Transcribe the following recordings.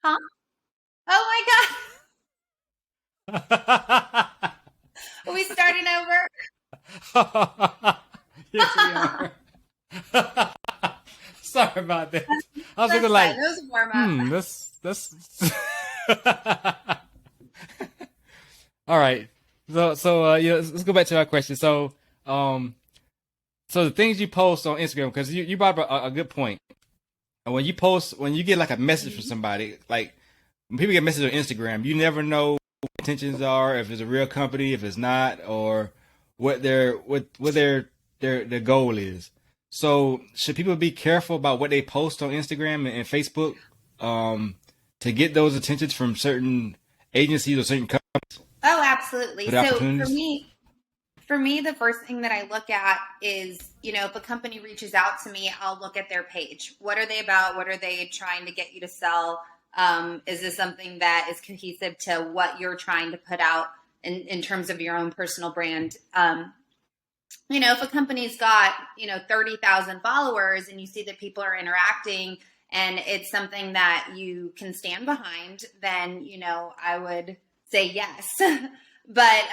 Huh? Oh my God. Are we starting over? Yes, we are. Sorry about that. I was looking That's fine. like, That was a warm up. that's. All right. Yeah, let's go back to our question. Um, so the things you post on Instagram, because you brought up a good point. And when you post, when you get like a message from Mhm. somebody, like when people get messages on Instagram, you never know what their intentions are, if it's a real company, if it's not, or what their goal is. So should people be careful about what they post on Instagram and Facebook, um, to get those attentions from certain agencies or certain companies Oh, absolutely. for the So opportunities? for me, the first thing that I look at is, if a company reaches out to me, I'll look at their page. What are they about? What are they trying to get you to sell? Is this something that is cohesive to what you're trying to put out in terms of your own personal brand? If a company's got, 30,000 followers and you see that people are interacting and it's something that you can stand behind, then, I would say yes. But,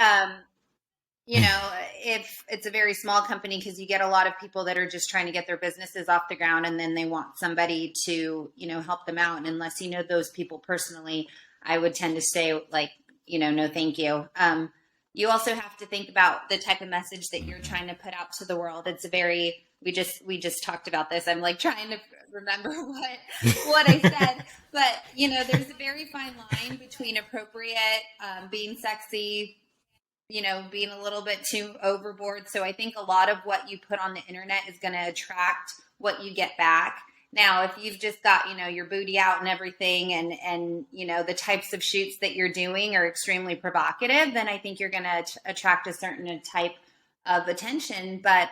if it's a very small company, because you get a lot of people that are just trying to get their businesses off the ground and then they want somebody to, help them out. And unless you know those people personally, I would tend to say like, no, thank you. You also have to think about the type of message that you're trying to put out to the world. It's a very, we just talked about this. I'm like trying to remember what I said, but there's a very fine line between appropriate, being sexy, being a little bit too overboard. So I think a lot of what you put on the internet is going to attract what you get back. Now, if you've just got, your booty out and everything and, the types of shoots that you're doing are extremely provocative, then I think you're going to attract a certain type of attention. But,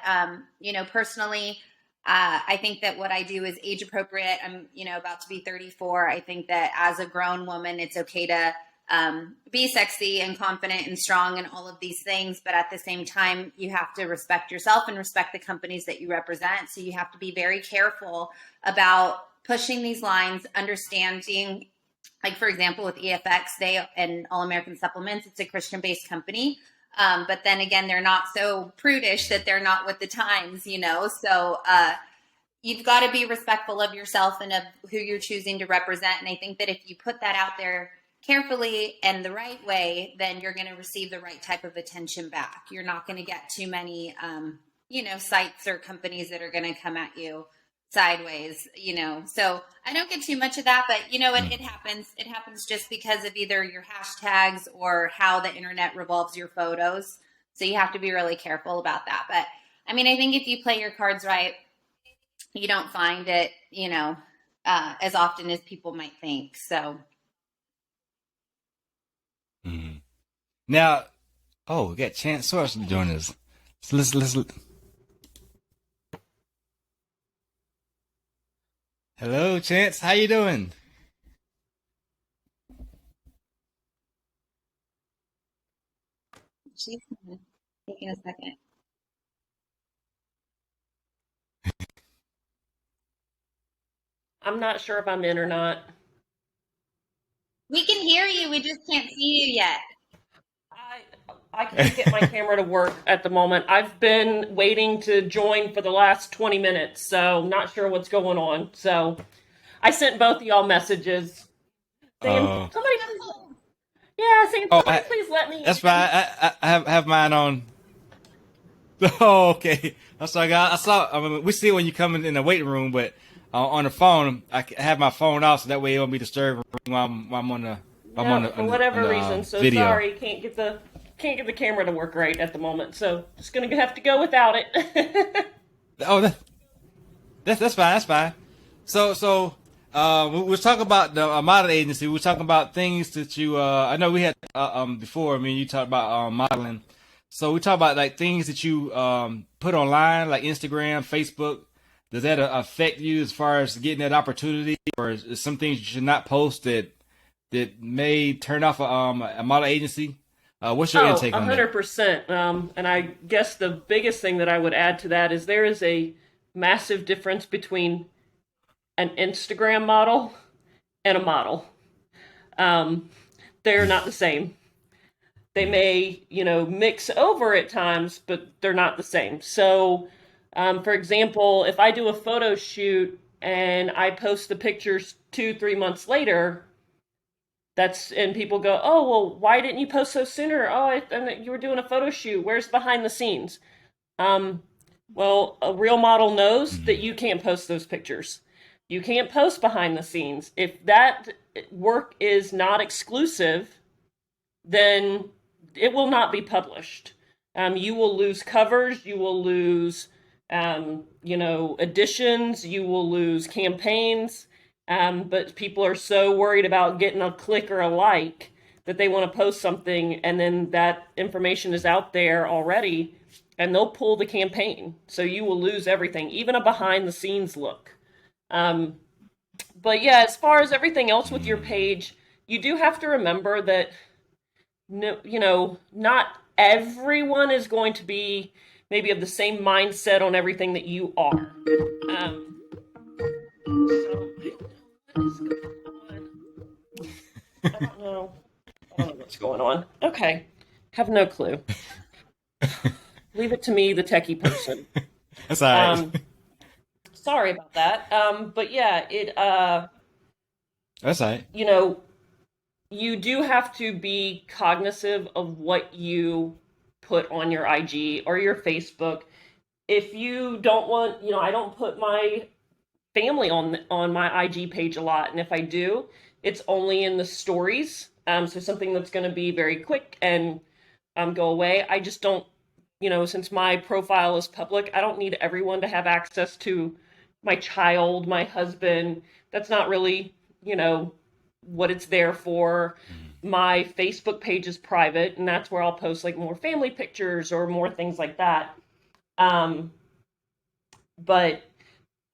personally, I think that what I do is age appropriate. I'm, about to be 34. I think that as a grown woman, it's okay to be sexy and confident and strong and all of these things. But at the same time, you have to respect yourself and respect the companies that you represent. So you have to be very careful about pushing these lines, understanding, like, for example, with EFX, they and All American Supplements, it's a Christian based company. But then again, they're not so prudish that they're not with the times. So, you've got to be respectful of yourself and of who you're choosing to represent. And I think that if you put that out there carefully and the right way, then you're going to receive the right type of attention back. You're not going to get too many, sites or companies that are going to come at you sideways. So I don't get too much of that, but it happens. It happens just because of either your hashtags or how the internet revolves your photos. So you have to be really careful about that. But I mean, I think if you play your cards right, you don't find it, as often as people might think. So, Mhm. Now, oh, we got Chance Source to join us. So let's. Hello, Chance. How you doing? she's taking a second. I'm not sure if I'm in or not. We can hear you. We just can't see you yet. I I can't get my camera to work at the moment. I've been waiting to join for the last 20 minutes, so not sure what's going on. So I sent both of y'all messages saying, Uh, somebody please, yeah, saying, oh, somebody please let me that's in. fine. I have mine on. Oh, okay. I saw. I mean, we see it when you come in the waiting room, but on the phone, have my phone off so that way it won't be disturbing while I'm on the No, for on whatever the reason. So video. sorry, can't get the camera to work right at the moment. So just gonna have to go without it. Oh, that's fine. That's fine. We was talking about the model agency. We were talking about things that you. I know we had before. I mean, you talked about modeling. So we talk about like things that you put online, like Instagram, Facebook. Does that affect you as far as getting that opportunity, or is some things you should not post that may turn off a model agency? What's your Oh, intake a on that? hundred percent. And I guess the biggest thing that I would add to that is there is a massive difference between an Instagram model and a model. They're not the same. They may, mix over at times, but they're not the same. So, for example, if I do a photo shoot and I post the pictures 2-3 months later, and people go, oh, well, why didn't you post so sooner? Oh, you were doing a photo shoot. Where's behind the scenes? Well, a real model knows that you can't post those pictures. You can't post behind the scenes. If that work is not exclusive, then it will not be published. You will lose covers. You will lose, editions. You will lose campaigns. But people are so worried about getting a click or a like that they want to post something, and then that information is out there already, and they'll pull the campaign. So you will lose everything, even a behind the scenes look. But yeah, as far as everything else with your page, you do have to remember that, not everyone is going to be maybe of the same mindset on everything that you are. So, what is going on? I don't know. I don't know what's going on. Okay. Have no clue. Leave it to me, the techie person. That's all right. Sorry about that. But yeah, That's all right. You do have to be cognizant of what you put on your IG or your Facebook. If you don't want, I don't put my family on my IG page a lot, and if I do, it's only in the stories. So something that's going to be very quick and go away. I just don't, since my profile is public, I don't need everyone to have access to my child, my husband. That's not really, what it's there for. My Facebook page is private, and that's where I'll post like more family pictures or more things like that. But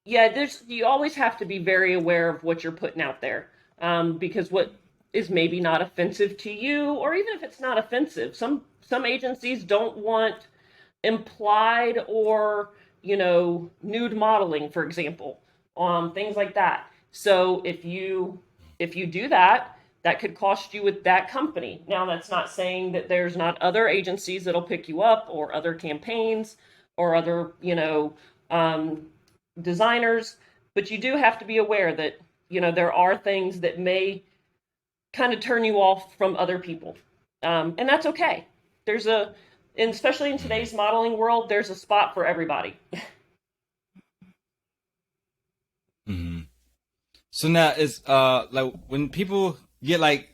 yeah, you always have to be very aware of what you're putting out there, because what is maybe not offensive to you, or even if it's not offensive, some agencies don't want implied or nude modeling, for example, things like that. So if you do that, that could cost you with that company. Now, that's not saying that there's not other agencies that'll pick you up, or other campaigns, or other designers, but you do have to be aware that there are things that may kind of turn you off from other people, and that's okay. And especially in today's modeling world, there's a spot for everybody. Mm-hmm. So now it's like when people get like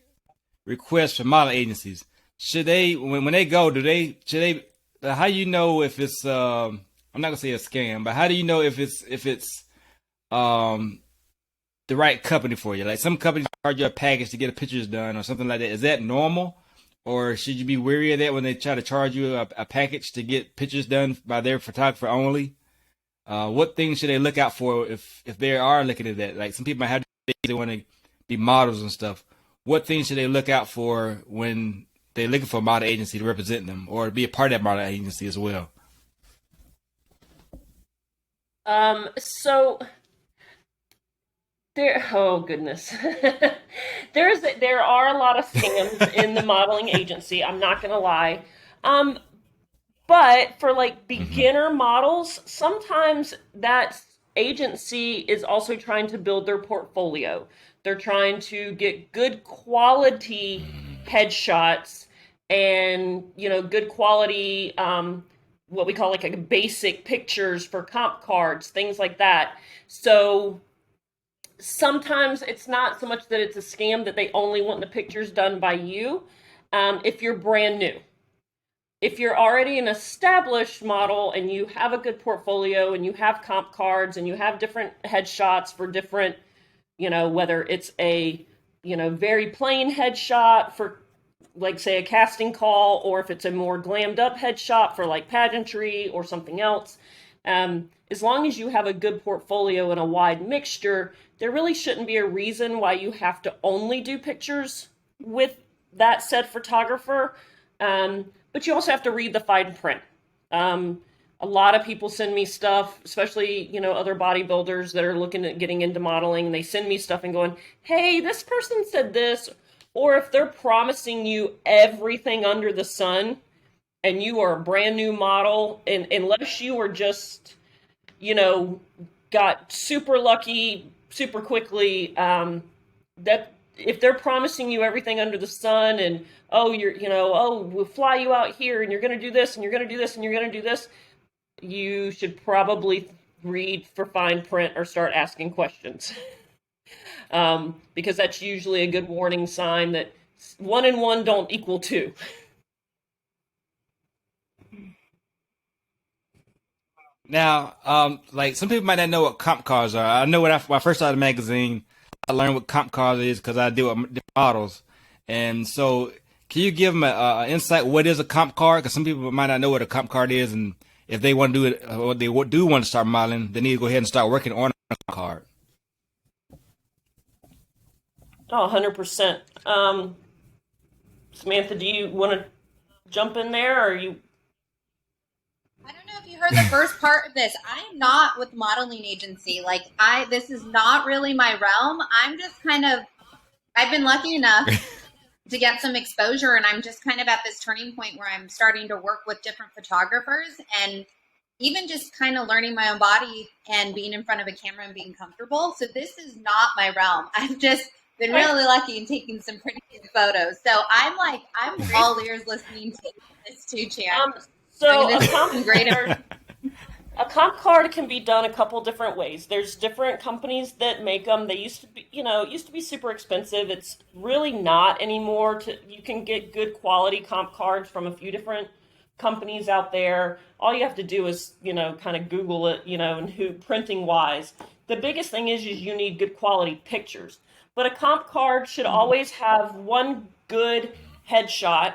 requests from modeling agencies, should they when they go, should they how do you know if it's I'm not gonna say a scam, but how do you know if it's the right company for you? Like some companies charge you a package to get a pictures done or something like that. Is that normal? Or should you be wary of that when they try to charge you a package to get pictures done by their photographer only? What things should they look out for if they are looking at that? Like some people might have they want to be models and stuff. What things should they look out for when they're looking for a model agency to represent them or be a part of that model agency as well? So there, oh goodness, there are a lot of scams in the modeling agency. I'm not gonna lie. But for like beginner models, sometimes that agency is also trying to build their portfolio. They're trying to get good quality headshots and, good quality, what we call like a basic pictures for comp cards, things like that. So sometimes it's not so much that it's a scam that they only want the pictures done by you. If you're brand new. If you're already an established model and you have a good portfolio and you have comp cards and you have different headshots for different, whether it's a, very plain headshot for like say a casting call, or if it's a more glammed up headshot for like pageantry or something else, as long as you have a good portfolio and a wide mixture, there really shouldn't be a reason why you have to only do pictures with that said photographer. But you also have to read the fine print. A lot of people send me stuff, especially, other bodybuilders that are looking at getting into modeling. They send me stuff and going, hey, this person said this, or if they're promising you everything under the sun and you are a brand new model, and unless you are just, you know, got super lucky super quickly, that if they're promising you everything under the sun and, oh, we'll fly you out here and you're going to do this and you're going to do this and you're going to do this, you should probably read for fine print or start asking questions. Because that's usually a good warning sign that 1 and 1 don't equal 2. Now, like some people might not know what comp cars are. I know when I first started the magazine, I learned what comp cars is because I deal with different models. And so, can you give them a insight? What is a comp card? Because some people might not know what a comp card is, and if they want to do it, or they do want to start modeling, they need to go ahead and start working on a comp card. Oh, 100%. Samantha, do you want to jump in there, or you? I don't know if you heard the first part of this. I am not with modeling agency. Like this is not really my realm. I'm just I've been lucky enough to get some exposure, and I'm just kind of at this turning point where I'm starting to work with different photographers and even just kind of learning my own body and being in front of a camera and being comfortable. So this is not my realm. I've just been really lucky in taking some pretty good photos. So I'm all ears listening to this too, Chan. So a comp card can be done a couple different ways. There's different companies that make them. They used to be, it used to be super expensive. It's really not anymore. You can get good quality comp cards from a few different companies out there. All you have to do is, kind of Google it, and who printing wise. The biggest thing is you need good quality pictures. But a comp card should always have one good headshot.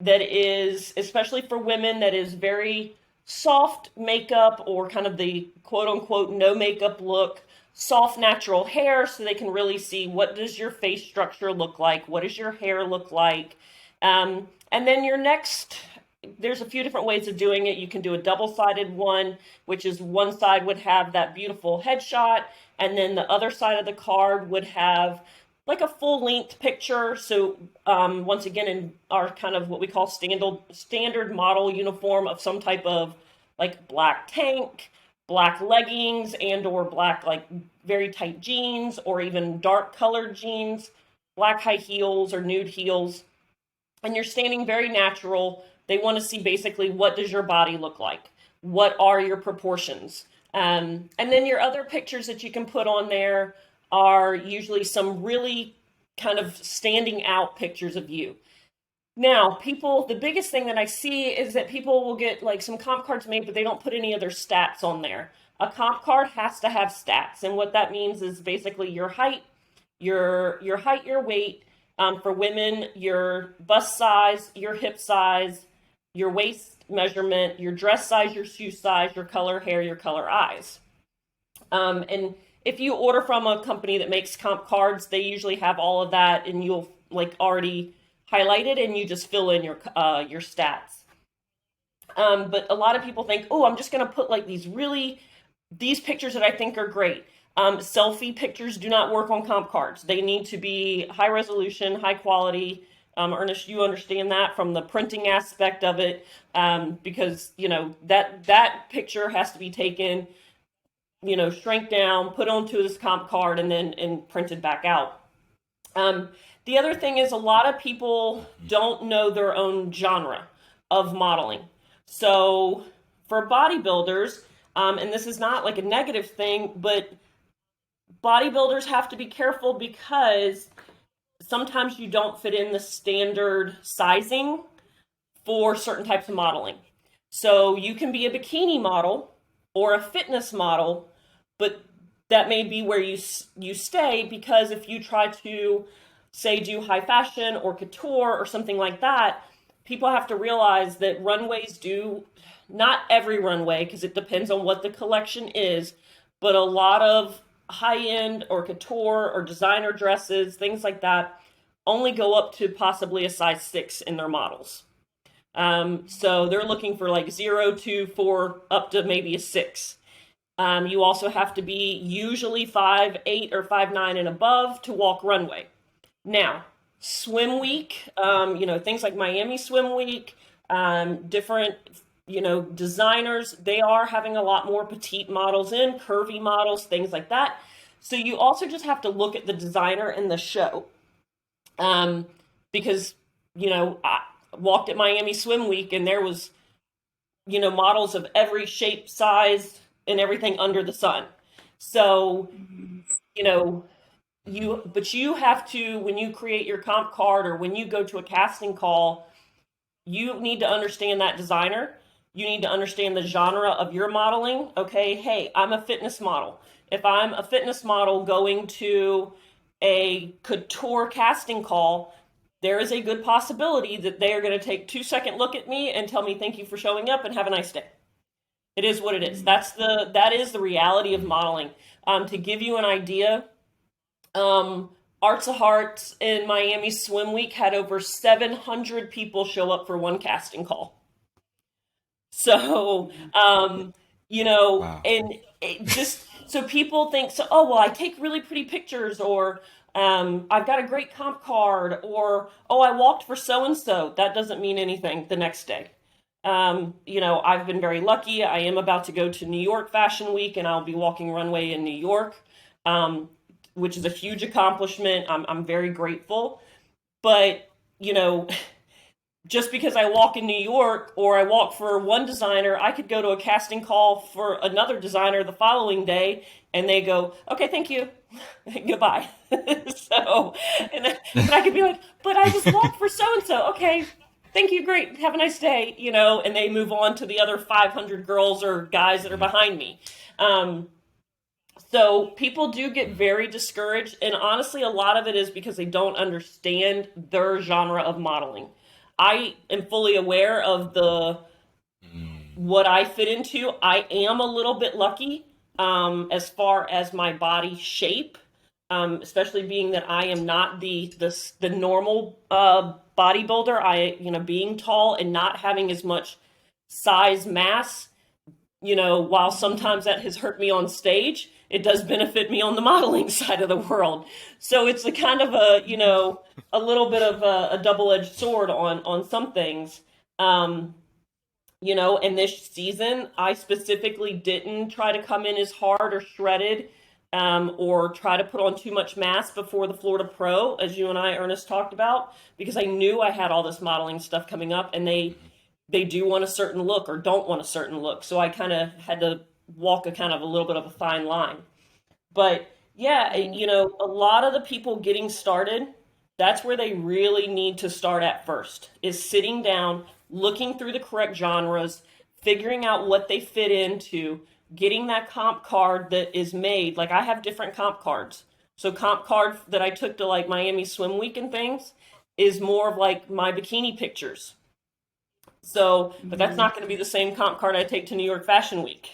That is, especially for women, that is very soft makeup or kind of the quote unquote no makeup look, soft natural hair, so they can really see what does your face structure look like, what does your hair look like. And then there's a few different ways of doing it. You can do a double-sided one, which is one side would have that beautiful headshot, and then the other side of the card would have like a full-length picture. So once again, in our kind of what we call standard model uniform of some type of like black tank, black leggings, and or black like very tight jeans, or even dark colored jeans, black high heels or nude heels. And you're standing very natural. They want to see basically what does your body look like? What are your proportions? And then your other pictures that you can put on there are usually some really kind of standing out pictures of you. Now, the biggest thing that I see is that people will get like some comp cards made, but they don't put any other stats on there. A comp card has to have stats. And what that means is basically your height, your weight, for women, your bust size, your hip size, your waist measurement, your dress size, your shoe size, your color hair, your color eyes. And if you order from a company that makes comp cards, they usually have all of that, and you'll like already highlight it, and you just fill in your stats. But a lot of people think, oh, I'm just going to put like these pictures that I think are great. Selfie pictures do not work on comp cards. They need to be high resolution, high quality. Ernest, you understand that from the printing aspect of it, because that picture has to be taken, shrink down, put onto this comp card, and then printed back out. The other thing is a lot of people don't know their own genre of modeling. So for bodybuilders, and this is not like a negative thing, but bodybuilders have to be careful because sometimes you don't fit in the standard sizing for certain types of modeling. So you can be a bikini model or a fitness model, but that may be where you stay, because if you try to, say, do high fashion or couture or something like that, people have to realize that runways do, not every runway, because it depends on what the collection is, but a lot of high-end or couture or designer dresses, things like that, only go up to possibly a size 6 in their models. So they're looking for like 0 to 4 up to maybe a 6. You also have to be usually 5'8" or 5'9" and above to walk runway. Now, swim week, things like Miami Swim Week, different, designers, they are having a lot more petite models in, curvy models, things like that. So you also just have to look at the designer and the show. Um, because, I walked at Miami Swim Week and there was, models of every shape, size, and everything under the sun. So, you know, you have to, when you create your comp card or when you go to a casting call, you need to understand that designer. You need to understand the genre of your modeling. Okay, hey, I'm a fitness model. If I'm a fitness model going to a couture casting call, there is a good possibility that they are going to take 2 second look at me and tell me thank you for showing up and have a nice day. It is what it is. That is the reality of modeling. To give you an idea, Arts of Hearts in Miami Swim Week had over 700 people show up for one casting call. So, Wow. and it just so people think, so, oh, well, I take really pretty pictures, or I've got a great comp card, or, oh, I walked for so and so. That doesn't mean anything the next day. I've been very lucky. I am about to go to New York Fashion Week, and I'll be walking runway in New York, which is a huge accomplishment. I'm very grateful. But, just because I walk in New York or I walk for one designer, I could go to a casting call for another designer the following day and they go, okay, thank you. Goodbye. So, and I could be like, but I just walked for so-and-so. Okay, thank you. Great. Have a nice day. And they move on to the other 500 girls or guys that are behind me. So people do get very discouraged. And honestly, a lot of it is because they don't understand their genre of modeling. I am fully aware of what I fit into. I am a little bit lucky as far as my body shape, especially being that I am not the normal bodybuilder. Being tall and not having as much size mass, while sometimes that has hurt me on stage, it does benefit me on the modeling side of the world. So it's a kind of a little bit of a double-edged sword on some things. And this season, I specifically didn't try to come in as hard or shredded, or try to put on too much mass before the Florida Pro, as you and I, Ernest, talked about, because I knew I had all this modeling stuff coming up, and they do want a certain look or don't want a certain look. So I kind of had to walk a kind of a little bit of a fine line. But yeah, a lot of the people getting started, that's where they really need to start at first, is sitting down, looking through the correct genres, figuring out what they fit into, getting that comp card that is made. Like, I have different comp cards. So comp card that I took to like Miami Swim Week and things is more of like my bikini pictures. So, but that's not going to be the same comp card I take to New York Fashion Week.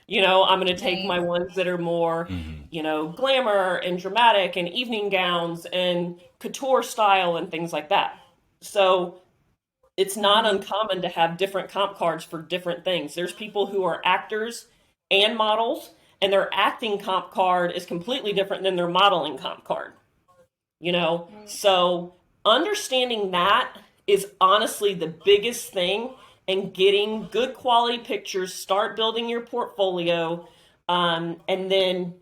I'm going to take my ones that are more, glamour and dramatic and evening gowns and couture style and things like that. So it's not uncommon to have different comp cards for different things. There's people who are actors and models, and their acting comp card is completely different than their modeling comp card. So understanding that is honestly the biggest thing, and getting good quality pictures, start building your portfolio, and then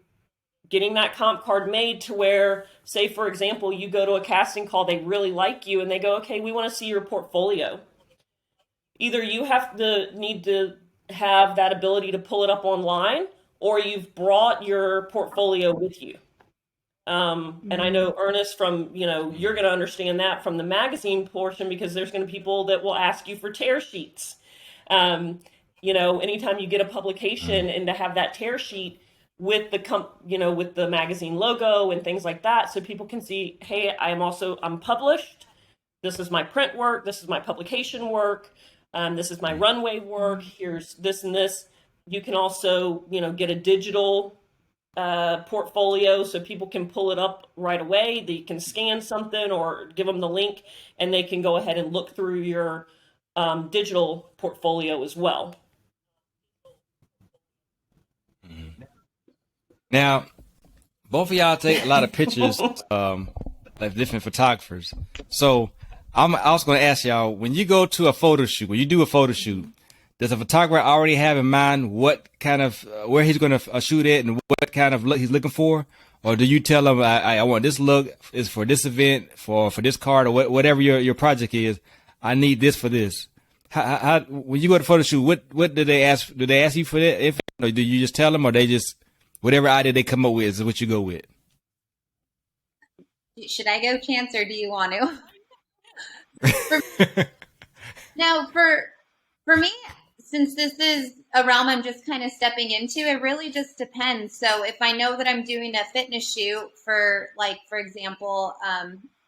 getting that comp card made to where, say, for example, you go to a casting call, they really like you, and they go, okay, we want to see your portfolio. Either you need to have that ability to pull it up online, or you've brought your portfolio with you. And I know, Ernest, from, you're going to understand that from the magazine portion, because there's going to be people that will ask you for tear sheets. Anytime you get a publication, and to have that tear sheet with with the magazine logo and things like that, so people can see, hey, I'm published. This is my print work. This is my publication work. This is my runway work. Here's this and this. You can also, get a digital portfolio, so people can pull it up right away. They can scan something or give them the link, and they can go ahead and look through your digital portfolio as well. Now, both of y'all take a lot of pictures. like different photographers. So I was going to ask y'all, when you go to a photo shoot, when you do a photo shoot, does a photographer already have in mind what kind of where he's going to shoot it and what kind of look he's looking for, or do you tell him I want this look is for this event for this card or whatever your project is? I need this for this. How when you go to photo shoot, what do they ask? Do they ask you for that? If or do you just tell them, or they just whatever idea they come up with is what you go with? Should I go, Chance, or do you want to? No, for me, since this is a realm I'm just kind of stepping into, it really just depends. So if I know that I'm doing a fitness shoot for, like, for example,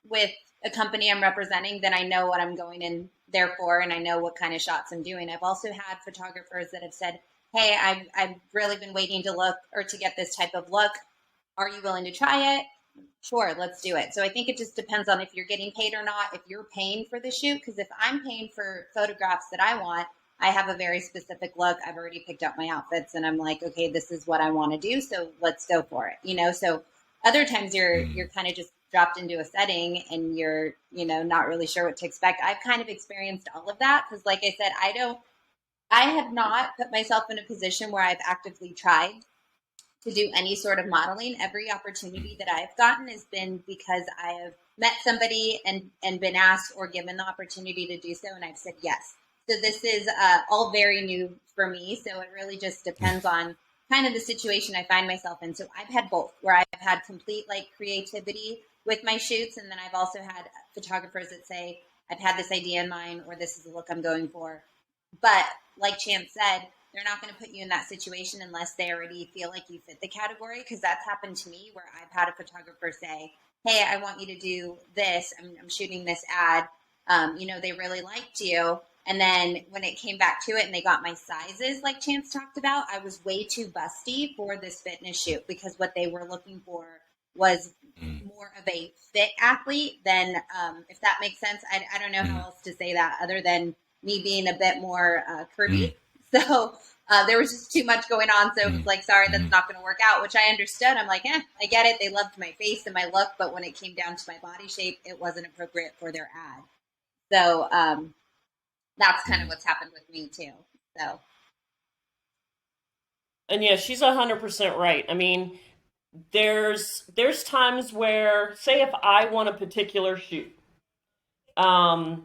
with a company I'm representing, then I know what I'm going in there for, and I know what kind of shots I'm doing. I've also had photographers that have said, hey, I've really been waiting to look or to get this type of look. Are you willing to try it? Sure, let's do it. So I think it just depends on if you're getting paid or not, if you're paying for the shoot. Because if I'm paying for photographs that I want, I have a very specific look. I've already picked out my outfits and I'm like, okay, this is what I want to do. So let's go for it. So other times you're kind of just dropped into a setting and you're, not really sure what to expect. I've kind of experienced all of that because, like I said, I have not put myself in a position where I've actively tried to do any sort of modeling. Every opportunity that I've gotten has been because I have met somebody and been asked or given the opportunity to do so, and I've said yes. So this is all very new for me. So it really just depends on kind of the situation I find myself in. So I've had both, where I've had complete creativity with my shoots, and then I've also had photographers that say, I've had this idea in mind, or this is the look I'm going for. But like Chance said, they're not going to put you in that situation unless they already feel like you fit the category, because that's happened to me where I've had a photographer say, hey, I want you to do this. I'm shooting this ad. They really liked you. And then when it came back to it and they got my sizes, like Chance talked about, I was way too busty for this fitness shoot because what they were looking for was more of a fit athlete than, if that makes sense. I don't know how else to say that other than me being a bit more curvy. So there was just too much going on. So it was like, sorry, that's not going to work out, which I understood. I'm like, I get it. They loved my face and my look. But when it came down to my body shape, it wasn't appropriate for their ad. So that's kind of what's happened with me too. So. And yeah, she's 100% right. I mean, there's times where, say, if I want a particular shoot, I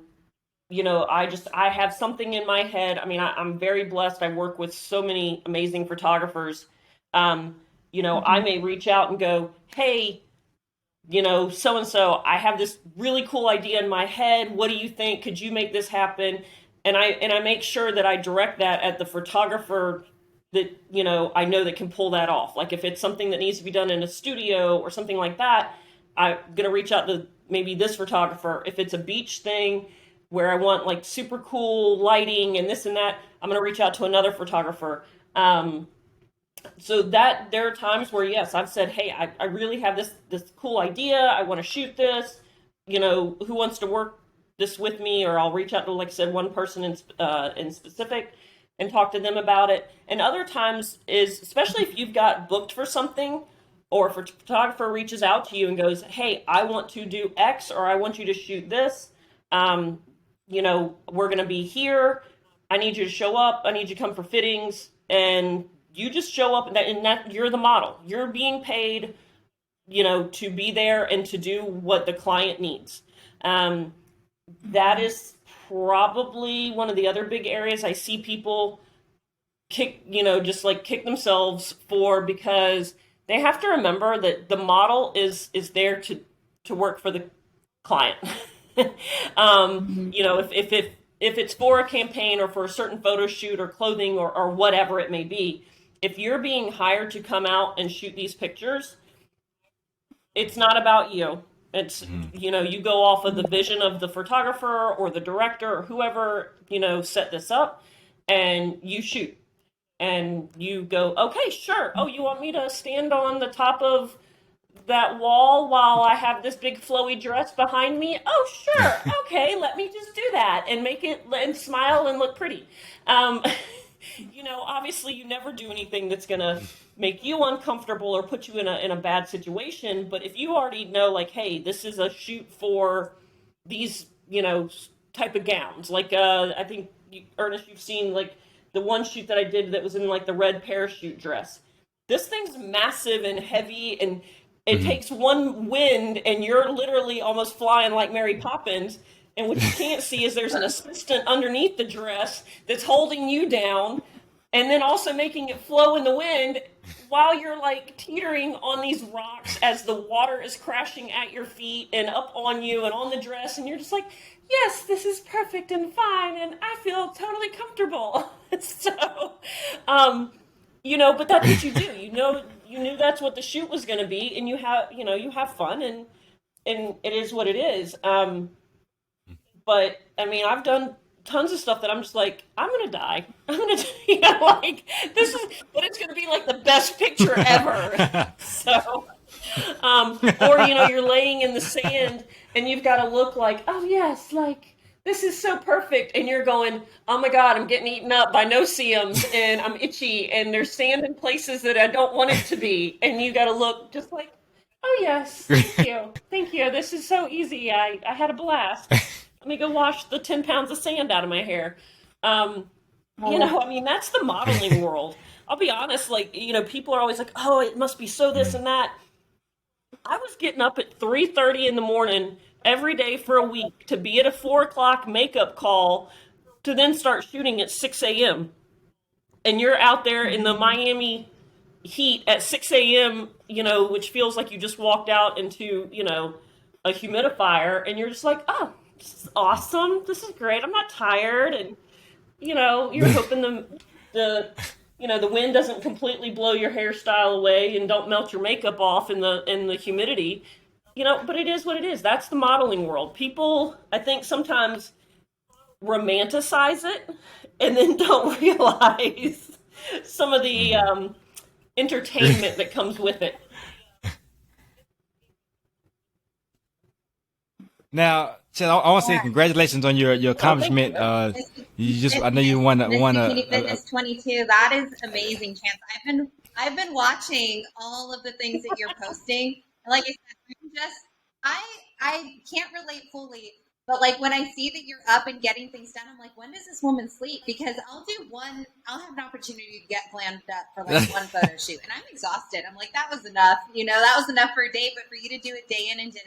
have something in my head. I mean, I'm very blessed. I work with so many amazing photographers. I may reach out and go, hey, so-and-so, I have this really cool idea in my head. What do you think? Could you make this happen? And I make sure that I direct that at the photographer that, I know that can pull that off. Like if it's something that needs to be done in a studio or something like that, I'm going to reach out to maybe this photographer. If it's a beach thing where I want super cool lighting and this and that, I'm going to reach out to another photographer. So that there are times where, yes, I've said, hey, I really have this cool idea. I want to shoot this, who wants to work this with me? Or I'll reach out to, like I said, one person in specific and talk to them about it. And other times is, especially if you've got booked for something, or if a photographer reaches out to you and goes, hey, I want to do X, or I want you to shoot this. We're going to be here. I need you to show up. I need you to come for fittings. And you just show up and that you're the model. You're being paid, to be there and to do what the client needs. That is probably one of the other big areas I see people kick themselves for, because they have to remember that the model is there to work for the client. If it's for a campaign or for a certain photo shoot or clothing or whatever it may be, if you're being hired to come out and shoot these pictures, it's not about you. It's, you go off of the vision of the photographer or the director or whoever, set this up, and you shoot. And you go, okay, sure. Oh, you want me to stand on the top of that wall while I have this big flowy dress behind me? Oh, sure. Okay, let me just do that and make it and smile and look pretty. Obviously you never do anything that's going to make you uncomfortable or put you in a bad situation. But if you already know, like, hey, this is a shoot for these, type of gowns. Like, I think, Ernest, you've seen, like, the one shoot that I did that was in, like, the red parachute dress. This thing's massive and heavy, and it Mhm. takes one wind, and you're literally almost flying like Mary Poppins. And what you can't see is there's an assistant underneath the dress that's holding you down, and then also making it flow in the wind while you're like teetering on these rocks as the water is crashing at your feet and up on you and on the dress, and you're just like, yes, this is perfect and fine, and I feel totally comfortable. So, but that's what you do. You knew that's what the shoot was going to be, and you have fun, and it is what it is. But I mean, I've done tons of stuff that I'm just like, I'm gonna die. I'm gonna, like, this is, but it's gonna be like the best picture ever. So, or you're laying in the sand and you've got to look like, oh yes, like this is so perfect, and you're going, oh my god, I'm getting eaten up by no-see-ums, and I'm itchy, and there's sand in places that I don't want it to be, and you got to look just like, oh yes, thank you, this is so easy. I had a blast. Let me go wash the 10 pounds of sand out of my hair. I mean, that's the modeling world. I'll be honest, like, people are always like, oh, it must be so this and that. I was getting up at 3:30 in the morning every day for a week to be at a 4 o'clock makeup call to then start shooting at 6 a.m. And you're out there in the Miami heat at 6 a.m., which feels like you just walked out into, a humidifier, and you're just like, oh, this is awesome. This is great. I'm not tired. And, you're hoping the wind doesn't completely blow your hairstyle away and don't melt your makeup off in the humidity. But it is what it is. That's the modeling world. People, I think, sometimes romanticize it and then don't realize some of the entertainment that comes with it. Now, Chad, I want to say congratulations on your accomplishment. I know you won Bikini Fitness 22. That is amazing, Chance. I've been watching all of the things that you're posting. Like I said, I can't relate fully, but like when I see that you're up and getting things done, I'm like, when does this woman sleep? Because I'll have an opportunity to get planned up for like one photo shoot, and I'm exhausted. I'm like, that was enough. That was enough for a day, but for you to do it day in and day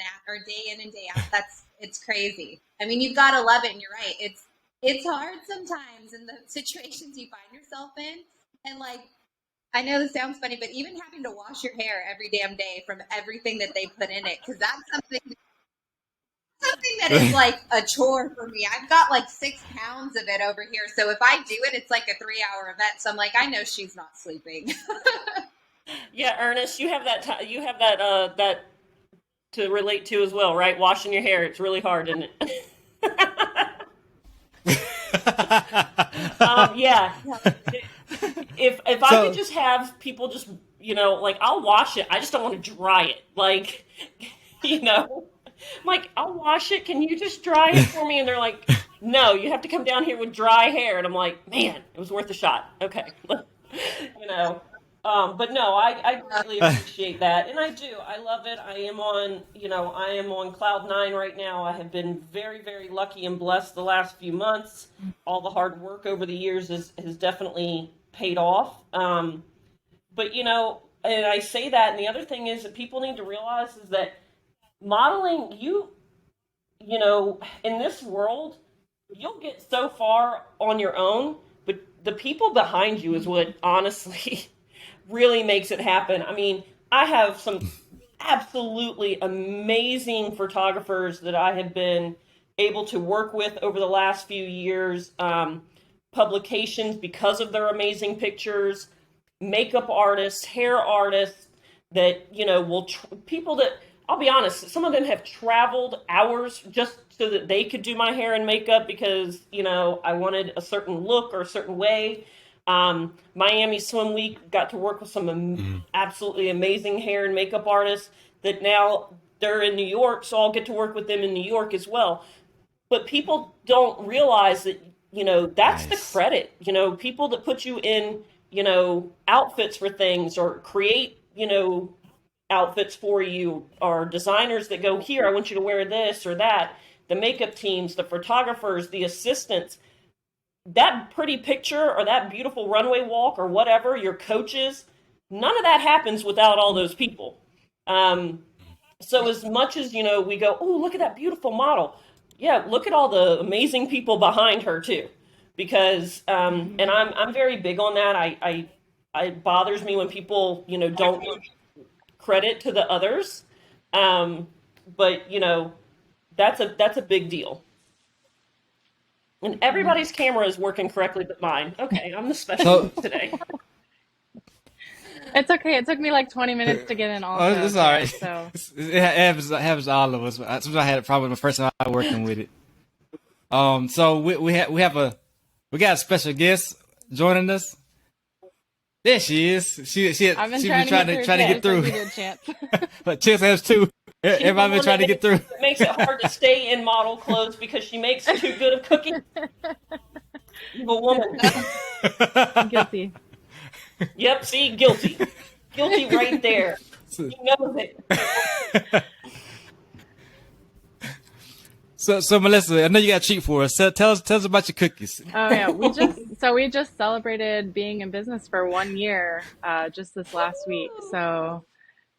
out, it's crazy. I mean, you've got to love it, and you're right. It's hard sometimes in the situations you find yourself in, and like, I know this sounds funny, but even having to wash your hair every damn day from everything that they put in it, because that's something that is like a chore for me. I've got like 6 pounds of it over here, so if I do it, it's like a 3-hour event. So I'm like, I know she's not sleeping. Yeah, Ernest, you have that. You have that to relate to as well, right? Washing your hair, it's really hard, isn't it? Yeah. If I could just have people just, like, I'll wash it. I just don't want to dry it. Like, I'm like, I'll wash it. Can you just dry it for me? And they're like, no, you have to come down here with dry hair. And I'm like, man, it was worth a shot. Okay. But no, I greatly appreciate that. And I do. I love it. I am on cloud 9 right now. I have been very, very lucky and blessed the last few months. All the hard work over the years has definitely paid off. But, and I say that, and the other thing is that people need to realize is that modeling, in this world, you'll get so far on your own, but the people behind you is what honestly really makes it happen. I mean, I have some absolutely amazing photographers that I have been able to work with over the last few years, publications because of their amazing pictures, makeup artists, hair artists that, people that, I'll be honest, some of them have traveled hours just so that they could do my hair and makeup because, I wanted a certain look or a certain way. Miami Swim Week got to work with some absolutely amazing hair and makeup artists that now they're in New York, so I'll get to work with them in New York as well. But people don't realize that, that's the credit. People that put you in, outfits for things, or create, outfits for you, or designers that go, here, I want you to wear this or that, the makeup teams, the photographers, the assistants, that pretty picture or that beautiful runway walk or whatever, your coaches, none of that happens without all those people. So as much as, we go, oh, look at that beautiful model. Yeah, look at all the amazing people behind her too. Because, and I'm very big on that. It bothers me when people, don't give credit to the others. But, that's a big deal. And everybody's camera is working correctly but mine. Okay, I'm the specialist today. It's okay. It took me like 20 minutes to get in also. Oh, it's all right. So It happens to all of us. Sometimes I had a problem the first time I was working with it. So we got a special guest joining us. There she is. She's been trying to get through. But Chance has two. Everybody been trying to get through. It makes it hard to stay in model clothes because she makes too good of cooking. Evil woman. Guilty. Yep, see, guilty. Guilty right there. He knows it. So Melissa, I know you got a treat for us. Tell us about your cookies. Oh yeah, we just celebrated being in business for 1 year just this last week. So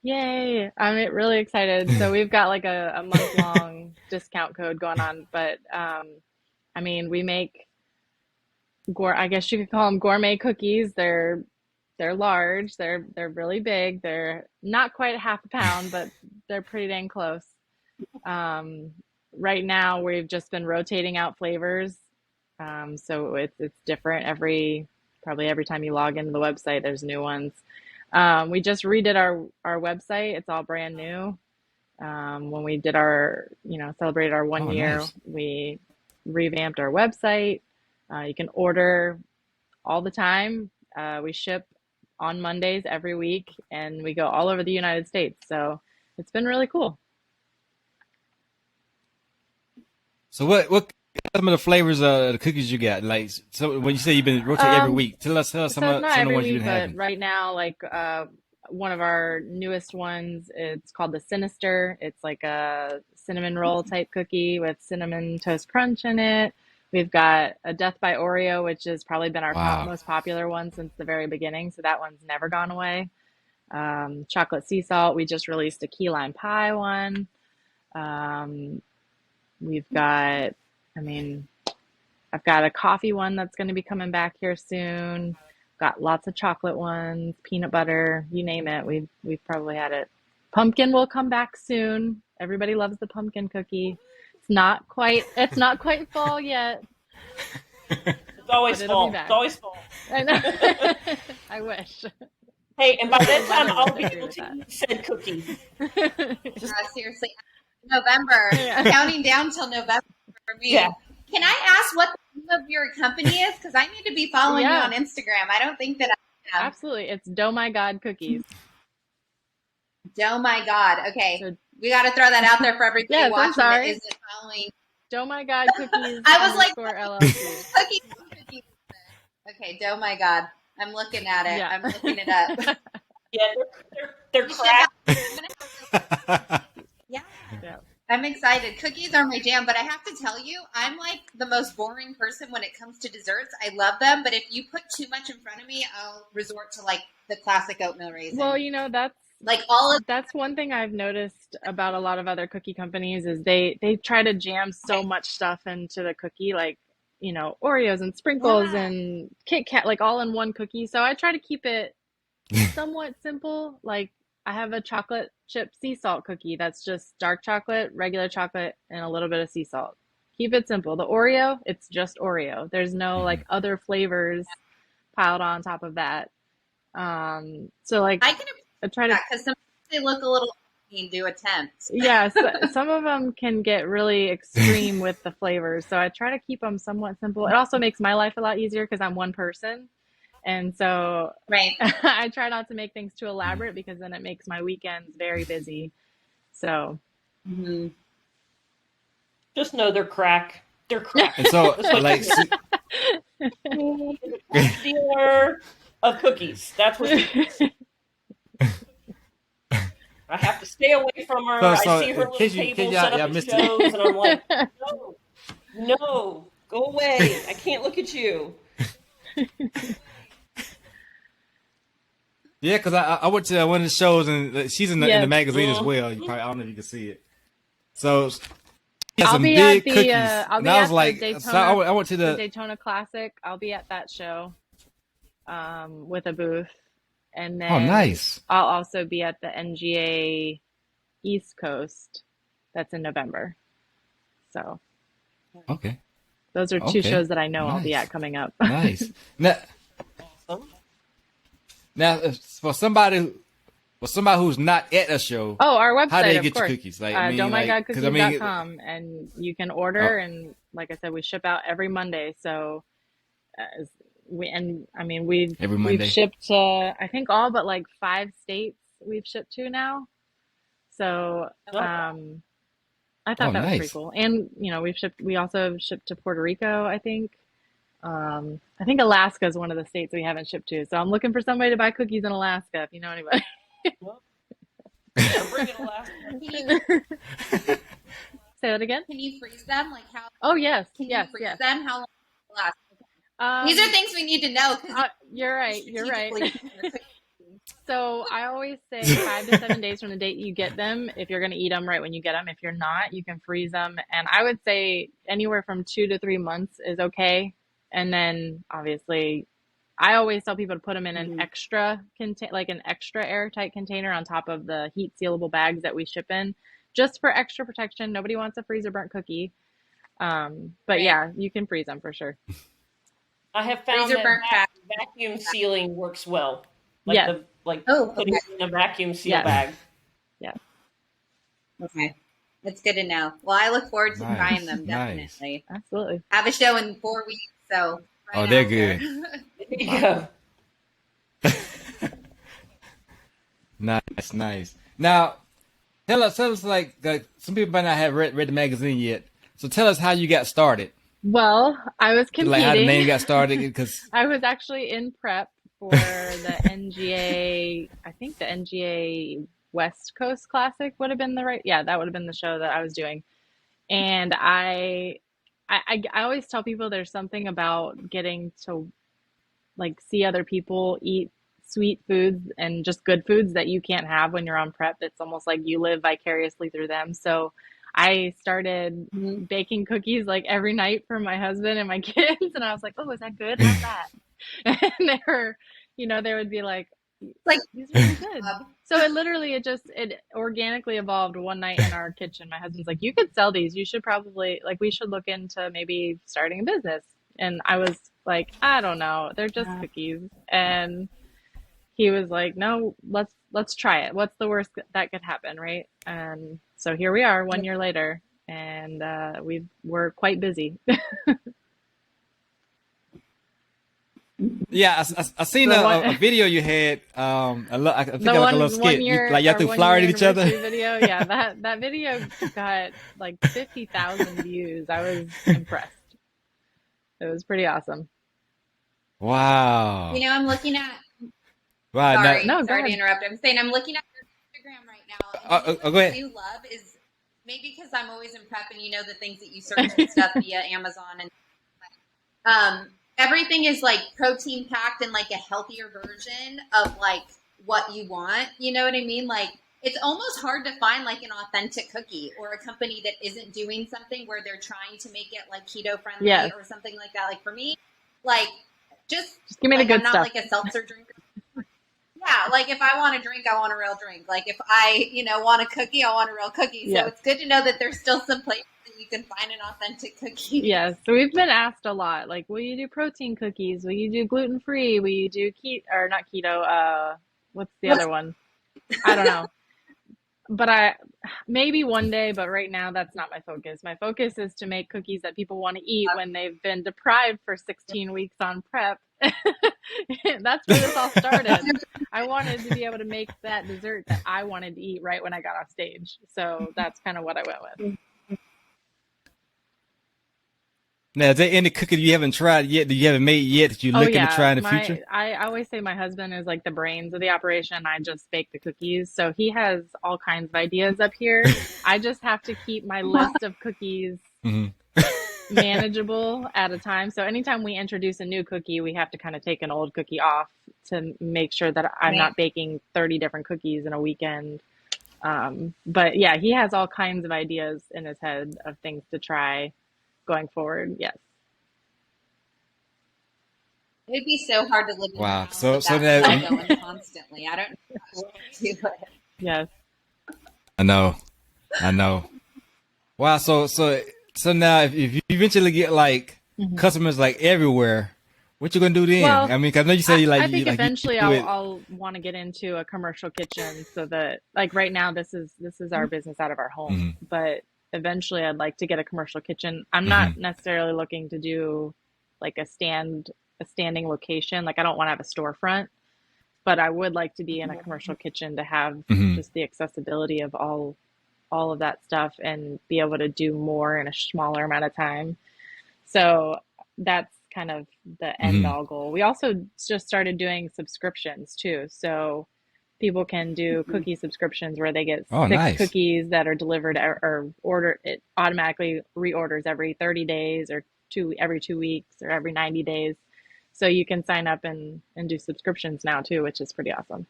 yay! I'm really excited. So we've got like a month-long discount code going on, but we make I guess you could call them gourmet cookies. They're large. They're really big. They're not quite half a pound, but they're pretty dang close. Right now, we've just been rotating out flavors, so it's different probably every time you log into the website. There's new ones. We just redid our website. It's all brand new. When we did celebrated our 1 year, nice. We revamped our website. You can order all the time. We ship on Mondays every week, and we go all over the United States. So it's been really cool. So what some of the flavors of the cookies you got? Like, so when you say you've been rotating every week, tell us some of the ones you've been having. But right now, like one of our newest ones, it's called the Sinister. It's like a cinnamon roll type cookie with cinnamon toast crunch in it. We've got a Death by Oreo, which has probably been our most popular one since the very beginning. So that one's never gone away. Chocolate sea salt. We just released a key lime pie one. We've got, I've got a coffee one that's going to be coming back here soon. Got lots of chocolate ones, peanut butter, you name it. We've probably had it. Pumpkin will come back soon. Everybody loves the pumpkin cookie. It's not quite fall yet. It's always fall. It's always fall. I know. I wish. Hey, and by that time, I'll be able to eat said cookie. Seriously. November. Counting down till November for me. Yeah. Can I ask what the name of your company is? Because I need to be following you on Instagram. I don't think that I have. Absolutely. It's Dough My God Cookies. Dough My God. Okay. So, we got to throw that out there for everybody watching that isn't following. Dough My God Cookies. I was like, LLC. Cookies. Okay, Dough My God. I'm looking at it. I'm looking it up. Yeah, they're cracked. Yeah. I'm excited. Cookies are my jam, but I have to tell you, I'm like the most boring person when it comes to desserts. I love them, but if you put too much in front of me, I'll resort to like the classic oatmeal raisin. Well, that's like that's one thing I've noticed about a lot of other cookie companies is they try to jam so much stuff into the cookie, like, Oreos and sprinkles and Kit Kat, like all in one cookie. So I try to keep it somewhat simple. Like, I have a chocolate chip sea salt cookie that's just dark chocolate, regular chocolate, and a little bit of sea salt. Keep it simple. The Oreo, it's just Oreo. There's no like other flavors piled on top of that. So like I try to, because sometimes they look a little mean to attempt. Yeah, some of them can get really extreme with the flavors. So I try to keep them somewhat simple. It also makes my life a lot easier because I'm one person. And so I try not to make things too elaborate because then it makes my weekends very busy. So just know they're crack. They're crack. And so like dealer, of cookies. That's what she is. I have to stay away from her. I see her little table set up at shows, and I'm like, no, go away. I can't look at you. Yeah, because I went to one of the shows, and she's in the magazine as well. You probably, I don't know if you can see it. So yeah, some big cookies. I'll be at the Daytona, I went to the Daytona Classic. I'll be at that show with a booth. And then nice. I'll also be at the NGA East Coast. That's in November. So okay, those are two shows that I know I'll be at coming up. Nice. Now, for somebody who's not at a show, our website, how do they of get course. your cookies? Like, Don'tMyGodCookies.com, and you can order, and like I said, we ship out every Monday. So we've shipped to, I think, all but like 5 states we've shipped to now. So I thought that was pretty cool. And we also shipped to Puerto Rico, I think. I think Alaska is one of the states we haven't shipped to. So I'm looking for somebody to buy cookies in Alaska, if you know anybody. Bring it, Alaska. Say that again? Can you freeze them? Like how? Oh, yes. Can you freeze them? How long will they last? last? These are things we need to know. You're right. So I always say 5 to 7 days from the date you get them, if you're going to eat them right when you get them. If you're not, you can freeze them. And I would say anywhere from 2 to 3 months is okay. And then obviously I always tell people to put them in an extra an extra airtight container on top of the heat sealable bags that we ship in, just for extra protection. Nobody wants a freezer burnt cookie. But yeah, you can freeze them for sure. I have found that vacuum sealing works well. Putting it in a vacuum seal bag. Yeah. Okay. That's good to know. Well, I look forward to trying them, definitely. Nice. Absolutely. I have a show in 4 weeks, so. They're good. There you go. Nice. Now, tell us like some people might not have read the magazine yet. So tell us how you got started. Well, I was competing. Like how the name got started, because I was actually in prep for the NGA. I think the NGA West Coast Classic would have been that would have been the show that I was doing. And I always tell people there's something about getting to like see other people eat sweet foods and just good foods that you can't have when you're on prep. It's almost like you live vicariously through them. So I started baking cookies like every night for my husband and my kids. And I was like, oh, is that good? How's that? And they would be like, these are really good. So it organically evolved one night in our kitchen. My husband's like, you could sell these. You should probably we should look into maybe starting a business. And I was like, I don't know. They're just cookies. And he was like, no, let's try it. What's the worst that could happen, right? And so here we are 1 year later, and we're quite busy. Yeah, I seen a video you had. I think like a little skit. You threw flowers at each other. Video, yeah. That video got like 50,000 views. I was impressed. It was pretty awesome. Wow. I'm looking at. Right. Sorry to interrupt. I'm saying I'm looking at your Instagram right now. And go ahead. What I do love is maybe because I'm always in prep and the things that you search and stuff via Amazon and everything is like protein packed and like a healthier version of like what you want. You know what I mean? Like it's almost hard to find like an authentic cookie or a company that isn't doing something where they're trying to make it like keto friendly or something like that. Like for me, like just give me the good I'm not stuff. like a seltzer drinker. Yeah, like if I want a drink, I want a real drink. Like if I, want a cookie, I want a real cookie. So it's good to know that there's still some places that you can find an authentic cookie. Yes, so we've been asked a lot, like, will you do protein cookies? Will you do gluten-free? Will you do not keto? What's the other one? I don't know. But maybe one day, but right now that's not my focus. My focus is to make cookies that people want to eat when they've been deprived for 16 weeks on prep. That's where this all started. I wanted to be able to make that dessert that I wanted to eat right when I got off stage. So that's kind of what I went with. Now, is there any cookie you haven't tried yet that you haven't made yet that you're Oh looking to yeah, try in the future? I always say my husband is like the brains of the operation. I just bake the cookies. So he has all kinds of ideas up here. I just have to keep my list of cookies Hmm. manageable at a time. So anytime we introduce a new cookie, we have to kind of take an old cookie off to make sure that I'm Right. not baking 30 different cookies in a weekend. But yeah, he has all kinds of ideas in his head of things to try going forward. Yes. It would be so hard to live in a Wow. house So with so that now smell going constantly. I don't know how she do it. Yes. I know, I know. Wow. So now if you eventually get like Mhm. customers like everywhere, what you gonna do then? Well, I mean, 'cause I know you say I you think like you eventually do it. I'll want to get into a commercial kitchen so that like right now this is our business out of our home, Hmm. but eventually I'd like to get a commercial kitchen. I'm not Hmm. necessarily looking to do like a standing location. Like I don't want to have a storefront, but I would like to be in a commercial kitchen to have Hmm. just the accessibility of all of that stuff and be able to do more in a smaller amount of time. So that's kind of the end Hmm. all goal. We also just started doing subscriptions too. So people can do cookie subscriptions where they get Oh, six nice. cookies that are delivered or order it automatically reorders every 30 days or every 2 weeks or every 90 days. So you can sign up and do subscriptions now too, which is pretty awesome.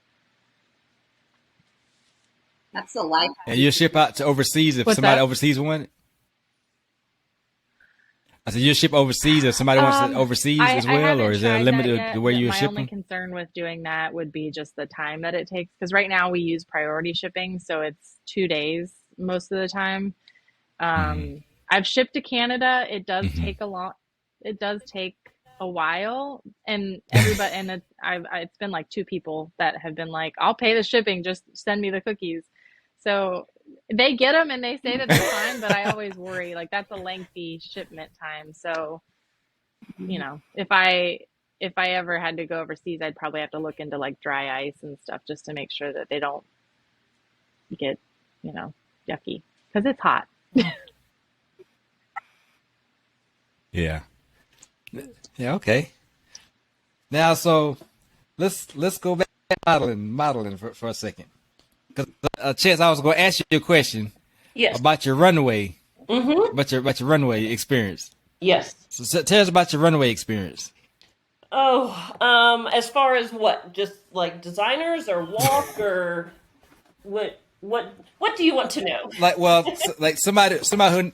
That's the life. And you ship out to overseas if What's somebody that? overseas want it. I said you ship overseas if somebody wants it overseas as I well, or haven't is there a tried limit that to the yet. way That you my ship only them? concern with doing that would be just the time that it takes. Because right now we use priority shipping, so it's 2 days most of the time. Hmm. I've shipped to Canada. Hmm. It does take a while, and it's been like two people that have been like, "I'll pay the shipping, just send me the cookies." So they get them and they say that they're fine, but I always worry like that's a lengthy shipment time. So if I ever had to go overseas, I'd probably have to look into like dry ice and stuff just to make sure that they don't get, you know, yucky because it's hot. Yeah. Yeah. Okay. Now, so let's go back to modeling for a second. Because Chance, I was going to ask you a question Yes. about your runway, Mm-hmm. about your runway experience. Yes. So tell us about your runway experience. Oh, as far as what? Just like designers or walk or what do you want to know? Like, well, like somebody who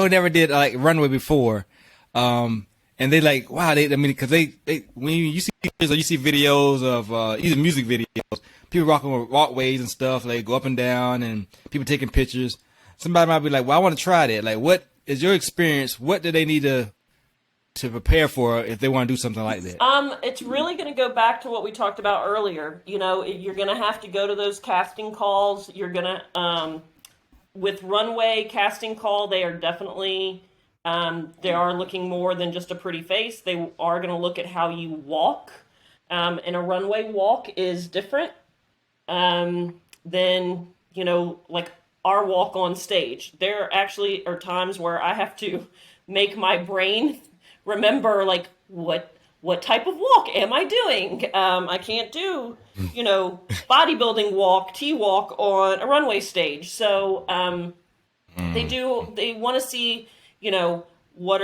never did like runway before, and they like, wow, I mean, because they when you see pictures or you see videos of either music videos, people rocking with walkways and stuff, they go up and down, and people taking pictures. Somebody might be like, well, I want to try that. Like, what is your experience? What do they need to prepare for if they want to do something like that? It's really going to go back to what we talked about earlier. You know, you're going to have to go to those casting calls. You're going to, with runway casting call, they are definitely, they are looking more than just a pretty face. They are going to look at how you walk. And a runway walk is different than, like our walk on stage. There actually are times where I have to make my brain remember like what type of walk am I doing? I can't do bodybuilding walk, T walk on a runway stage. So they want to see what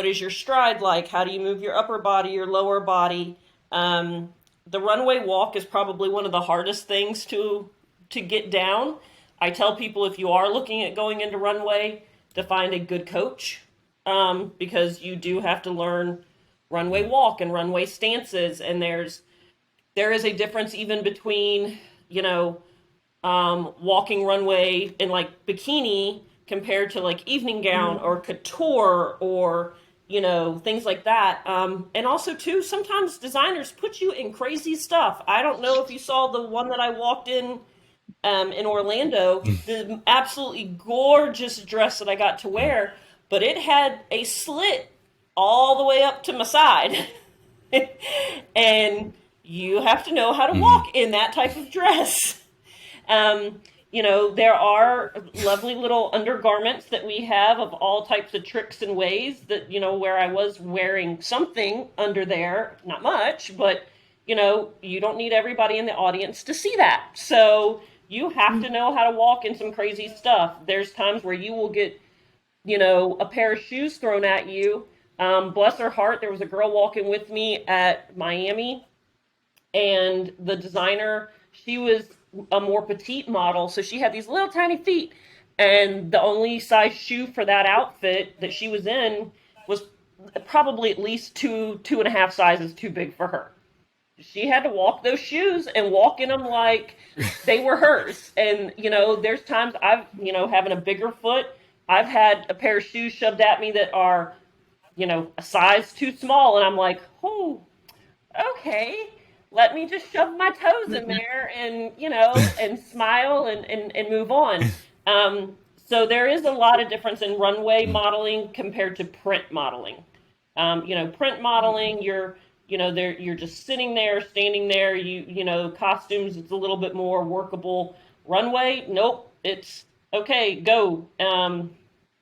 is your stride like? How do you move your upper body, your lower body? The runway walk is probably one of the hardest things to get down. I tell people if you are looking at going into runway to find a good coach because you do have to learn runway walk and runway stances, and there is a difference even between walking runway in like bikini compared to like evening gown or couture or things like that. And also too, sometimes designers put you in crazy stuff. I don't know if you saw the one that I walked in Orlando, the absolutely gorgeous dress that I got to wear, but it had a slit all the way up to my side. And you have to know how to walk in that type of dress. there are lovely little undergarments that we have of all types of tricks and ways that, where I was wearing something under there, not much, but, you don't need everybody in the audience to see that. So you have to know how to walk in some crazy stuff. There's times where you will get, a pair of shoes thrown at you. Bless her heart, there was a girl walking with me at Miami, and the designer, she was a more petite model, so she had these little tiny feet, and the only size shoe for that outfit that she was in was probably at least two and a half sizes too big for her. She had to walk those shoes and walk in them like they were hers. And, there's times I've, having a bigger foot, I've had a pair of shoes shoved at me that are, a size too small. And I'm like, oh, okay, let me just shove my toes in there and, and smile and move on. So there is a lot of difference in runway modeling compared to print modeling. Print modeling, you're just sitting there, standing there. Costumes, it's a little bit more workable. Runway, nope, it's okay, go.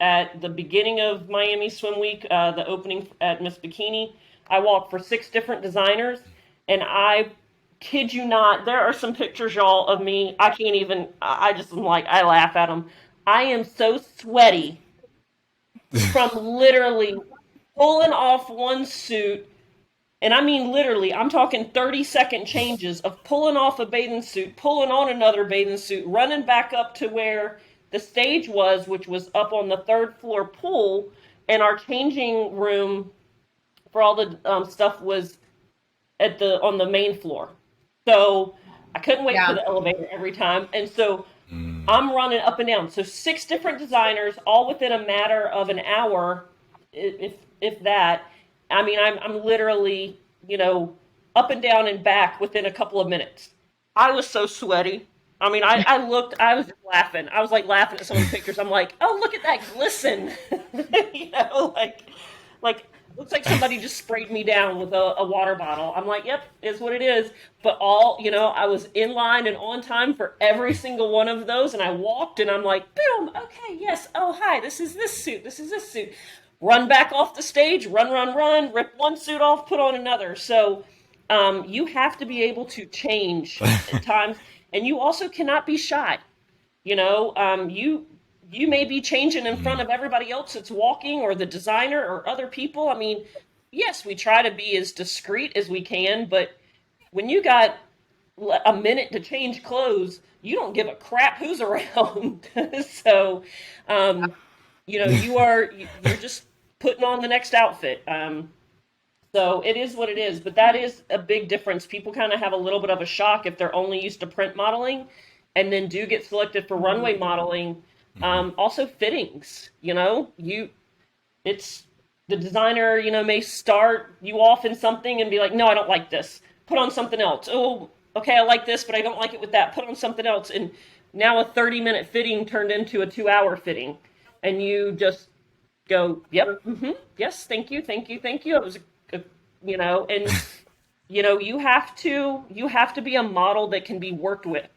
At the beginning of Miami Swim Week, the opening at Miss Bikini, I walked for 6 different designers, and I kid you not, there are some pictures, y'all, of me. I can't even, I just am like, I laugh at them. I am so sweaty from literally pulling off one suit. And I mean, literally, I'm talking 30-second changes of pulling off a bathing suit, pulling on another bathing suit, running back up to where the stage was, which was up on the 3rd floor pool, and our changing room for all the stuff was on the main floor. So I couldn't wait for the elevator every time. And so I'm running up and down. So 6 different designers, all within a matter of an hour, if that. I mean, I'm literally, up and down and back within a couple of minutes. I was so sweaty. I mean, I was just laughing. I was like laughing at some of the pictures. I'm like, oh, look at that glisten. Like looks like somebody just sprayed me down with a water bottle. I'm like, yep, is what it is. But I was in line and on time for every single one of those. And I walked and I'm like, boom, okay, yes. Oh, hi, this is this suit. This is this suit. Run back off the stage, run, rip one suit off, put on another. So you have to be able to change at times, and you also cannot be shy. You may be changing in front of everybody else that's walking, or the designer, or other people. I mean, yes, we try to be as discreet as we can, but when you got a minute to change clothes, you don't give a crap who's around. So, you're just putting on the next outfit. So it is what it is, but that is a big difference. People kind of have a little bit of a shock if they're only used to print modeling and then do get selected for runway modeling. Also fittings, it's the designer, may start you off in something and be like, no, I don't like this. Put on something else. Oh, okay, I like this, but I don't like it with that. Put on something else. And now a 30-minute fitting turned into a 2-hour fitting. And you just go, yep, yes, thank you. It was, and you have to be a model that can be worked with.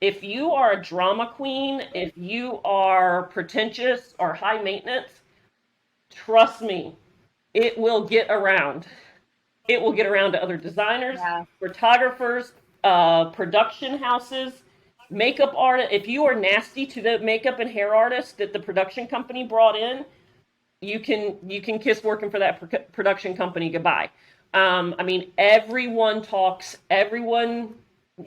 If you are a drama queen, if you are pretentious or high maintenance, trust me, it will get around. It will get around to other designers, photographers, production houses, makeup artist. If you are nasty to the makeup and hair artist that the production company brought in, you can kiss working for that production company goodbye. I mean, everyone talks, everyone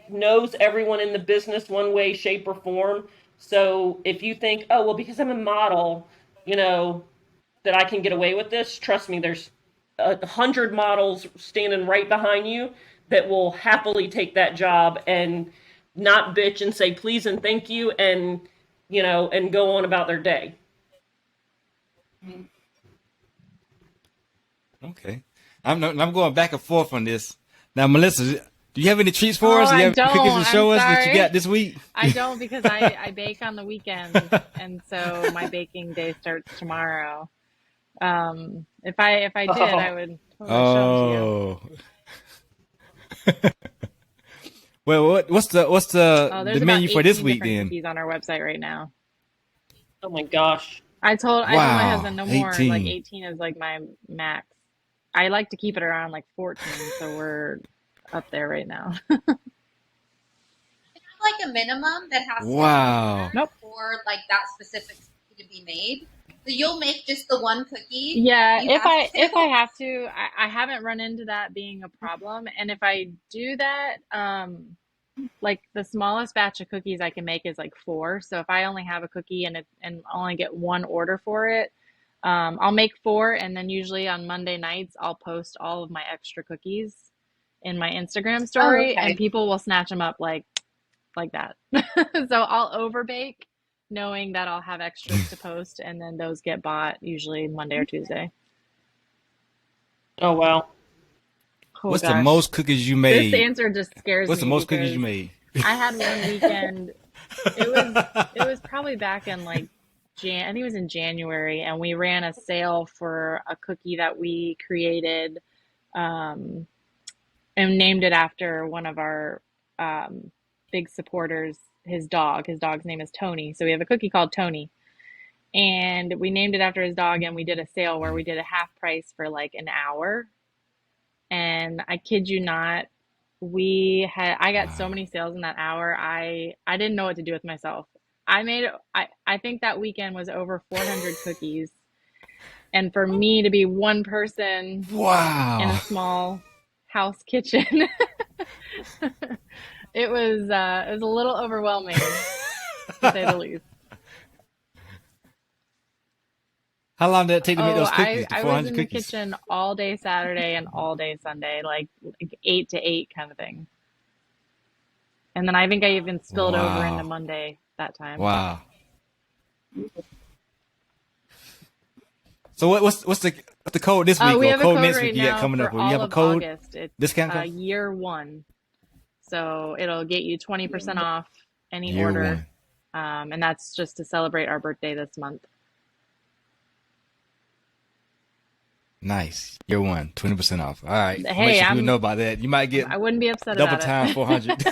knows everyone in the business one way, shape, or form. So if you think, oh, well, because I'm a model, that I can get away with this, trust me, there's 100 models standing right behind you that will happily take that job and not bitch and say please and thank you and and go on about their day. Okay, I'm going back and forth on this. Now, Melissa, do you have any treats for us? Do you have any cookies to show us that you got this week? I don't, because I bake on the weekends, and so my baking day starts tomorrow. If I did, I would totally show them to you. Well, what's the There's the about menu for 18 this week different then? cookies on our website right now. Oh my gosh. I told my Wow, husband no more. Like 18. 18 is like my max. I like to keep it around like 14, so we're up there right now. Like a minimum that has to be Wow. there for like that specific cookie to be made. So you'll make just the one cookie. Yeah, You have to. if I have to, I haven't run into that being a problem. And if I do that, like the smallest batch of cookies I can make is like 4. So if I only have a cookie and only get one order for it, I'll make 4, and then usually on Monday nights I'll post all of my extra cookies in my Instagram story, and people will snatch them up like that. So I'll overbake, knowing that I'll have extras to post, and then those get bought usually Monday or Tuesday. Oh wow. Oh, What's the gosh. most cookies you This made? answer just scares What's the me most cookies you because made? I had one weekend. It was probably back in like I think it was in January, and we ran a sale for a cookie that we created, and named it after one of our big supporters, his dog. His dog's name is Tony. So we have a cookie called Tony. And we named it after his dog, and we did a sale where we did a half price for like an hour. And I kid you not, I got so many sales in that hour. I didn't know what to do with myself. I think that weekend was over 400 cookies. And for me to be one person in a Wow. small house kitchen, it was a little overwhelming, to say the least. How long did it take to make those Oh, cookies? The I was 400 in the cookies. kitchen all day Saturday and all day Sunday, like 8 to 8 kind of thing. And then I think I even spilled over into Wow. Monday that time. Wow. So what's the code this week We or have a code code next right week you got now coming up? for Will you all have a of code August. It's discount code? year 1. So it'll get you 20% off any Year order. one. And that's just to celebrate our birthday this month. Nice. Year one, 20% off. All right. Hey, Make sure people know about that. You might get I wouldn't be upset double about time it. 400.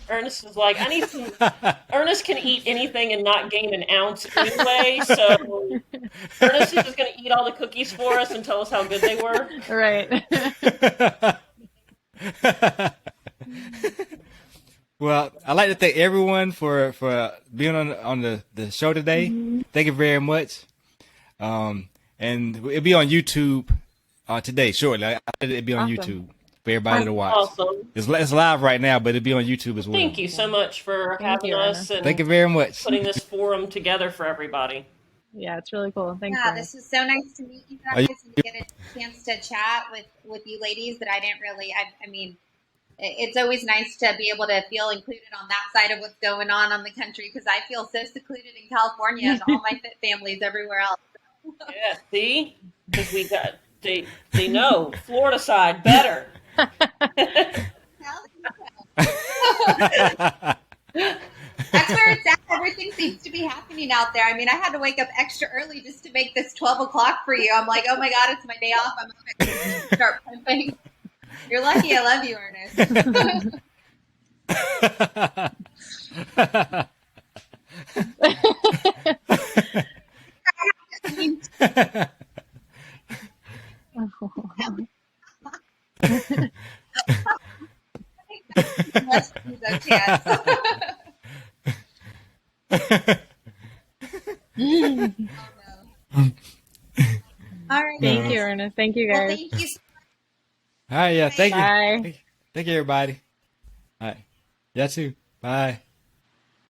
Ernest is like, I need some. Ernest can eat anything and not gain an ounce anyway. So Ernest is just going to eat all the cookies for us and tell us how good they were. Right. Well, I'd like to thank everyone for being on the show today. Thank you very much. And it'll be on YouTube today, shortly. It'll be on Awesome. YouTube for everybody to watch. Awesome. It's live right now, but it'll be on YouTube as well. Thank you so much for Thank having you, us Anna. and Thank you very much. putting this forum together for everybody. Yeah, it's really cool. Thanks, Yeah, Anna. this was so nice to meet you Are guys you- and to get a chance to chat with you ladies that I didn't really, I mean, it's always nice to be able to feel included on that side of what's going on the country, because I feel so secluded in California and all my fit families everywhere else. Yeah, see? Because they know Florida side better. That's where it's at. Everything seems to be happening out there. I mean, I had to wake up extra early just to make this 12 o'clock for you. I'm like, oh my God, it's my day off. I'm going to start pumping. You're lucky I love you, Ernest. Let's use a chance. Oh, no. All right. Thank you, Ernest. Thank you, Well, guys. thank you. All right, yeah. Thank you. Bye. Thank you, everybody. All right. Yeah, too. Bye.